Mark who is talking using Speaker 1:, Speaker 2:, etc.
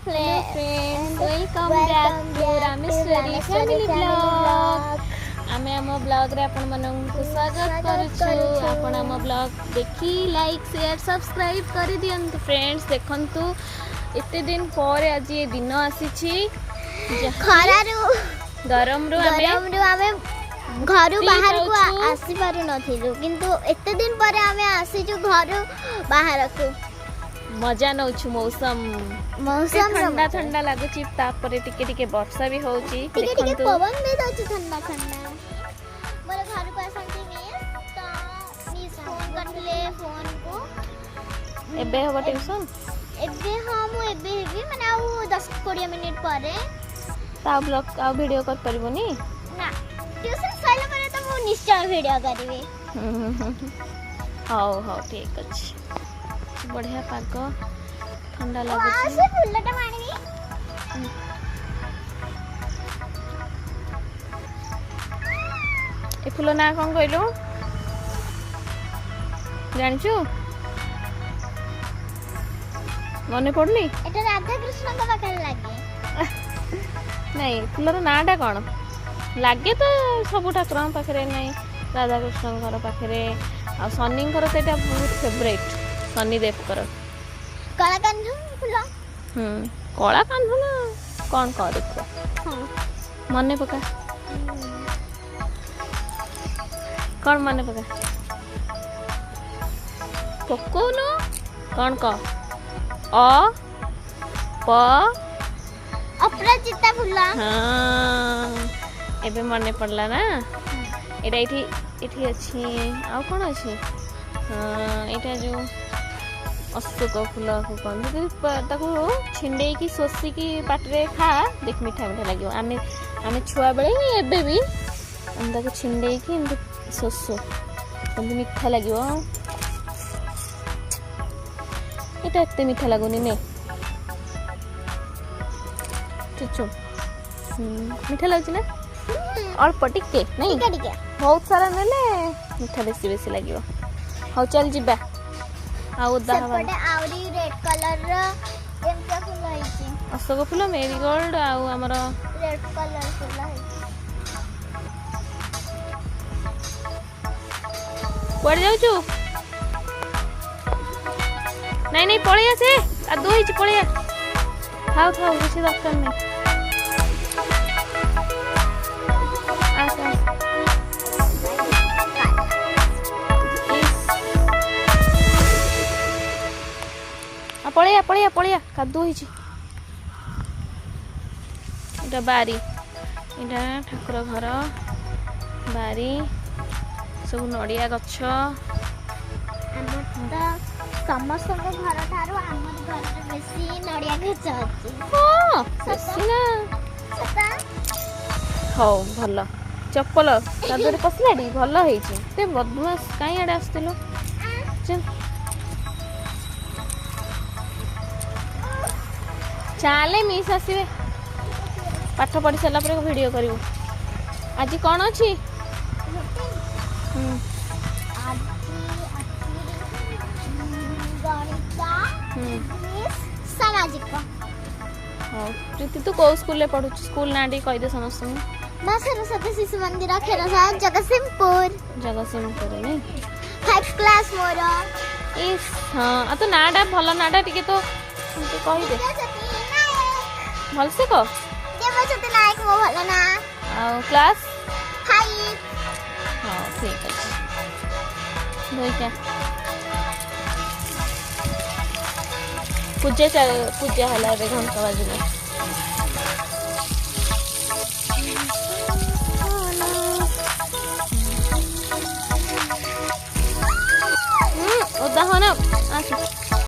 Speaker 1: friends, welcome back to Rameshwari family vlog. आमे आम blog रे आपण मनंकु स्वागत करूछु। आपण आम ब्लॉग देखि लाइक शेयर सब्सक्राइब कर दियंतु फ्रेंड्स। देखंतु एते दिन पर आज ये दिन आसीछि
Speaker 2: खरारु
Speaker 1: गरम रु
Speaker 2: आमे घर बाहर को आसी पारु नथिलु किंतु एते दिन पर आमे आसीजु घर बाहर को
Speaker 1: मजा नउछु। मौसम ठंडा ठंडा लागुछि, तापरे टिके टिके वर्षा भी होउछि,
Speaker 2: टिके टिके पवन भी दउछि ठंडा ठंडा। मोर घर को आसंती मिस फोन करले फोन को
Speaker 1: एबे हबो ट्यूशन
Speaker 2: एबे हां मु एबे हेबी माने आउ 10-20 मिनिट परे
Speaker 1: ता ब्लॉग आ वीडियो कर परबोनी
Speaker 2: ना। ट्यूशन सइला परे तो मु निश्चय वीडियो करबी।
Speaker 1: हां हां ठीक अछि। बढ़िया पाग ठंडा लागुछि।
Speaker 2: से फुलटा मारबी
Speaker 1: ए फूल ना कौन कहलु जानछु मने पड़नी
Speaker 2: एटा राधा कृष्ण का पाखर लागे
Speaker 1: नहीं फूलर नाटा कौन लागे तो सब ठाकुर पाखे नहीं राधा कृष्ण घर पाखे आ शनि घर तो यहाँ बहुत फेवरेट शनिदेव कर
Speaker 2: काला कांधु फुल
Speaker 1: कला कांधु ना कौन कह देख मने पका कौन मने पका पकोनो कौन कह अ प
Speaker 2: अपराजिता फुल
Speaker 1: हाँ एबे मने पड़ला ना एटा इठी अछि आ कोन अछि हाँ एटा जो अशोक फूल को कहते ताको छिंडे की सोसी की पाटरे खा देख मीठा मीठा लगे। आमे आमे छुआ बेले ही एबे भी हम ताको छिंडे की एंत सोसो एंत मीठा लगे। एटा एते मीठा लागोनी ने चुचु मीठा लागछ ना अल्प टिके नहीं
Speaker 2: टिके
Speaker 1: बहुत सारा नेले मीठा बेसी बेसी लागियो। हाउ चल जिबा आउ
Speaker 2: सेपटे आउरी रेड कलर रो एमका फुल आइछि
Speaker 1: अशोक फूल मेरीगोल्ड आउ हमर
Speaker 2: रेड कलर फुल आइछि।
Speaker 1: पड़ जाउछु नहीं नहीं पळे आसे आ दो हिच पळे आ खाओ खाओ कुछ दरकार नहीं आसा पळिया पळिया पळिया कादू होइछि एटा बारी एटा ठाकुर घर बारी सब नडिया गछ
Speaker 2: हमर त समस्त घर थारो हमर घर रे बेसी नडिया गछ अछि।
Speaker 1: हां बेसी ना
Speaker 2: सता
Speaker 1: हो भलो चप्पल कादरे पसलाडी भलो हेछि ते बदमास काई आडे आस्तिलो चल चाले मिस आसवे पाठ पढ़ी सारा पर वीडियो करू। आज कौन अच्छी
Speaker 2: सामाजिक
Speaker 1: प्रीति तू कौ स्कूल पढ़ु स्कूल ना टी कह दे समस्त
Speaker 2: मां सरस्वती शिशु मंदिर खेरसा जगतसिंहपुर
Speaker 1: नहीं
Speaker 2: 5 क्लास मोर
Speaker 1: इस हां तो नाडा भलो नाडा टिके तो कहि दे भल से को
Speaker 2: देवज्योति नायक मो भलो ना
Speaker 1: आ क्लास
Speaker 2: 5
Speaker 1: हां ठीक है दोइटा पूजा हला रे घंटा बाजले ओदा हो ना आस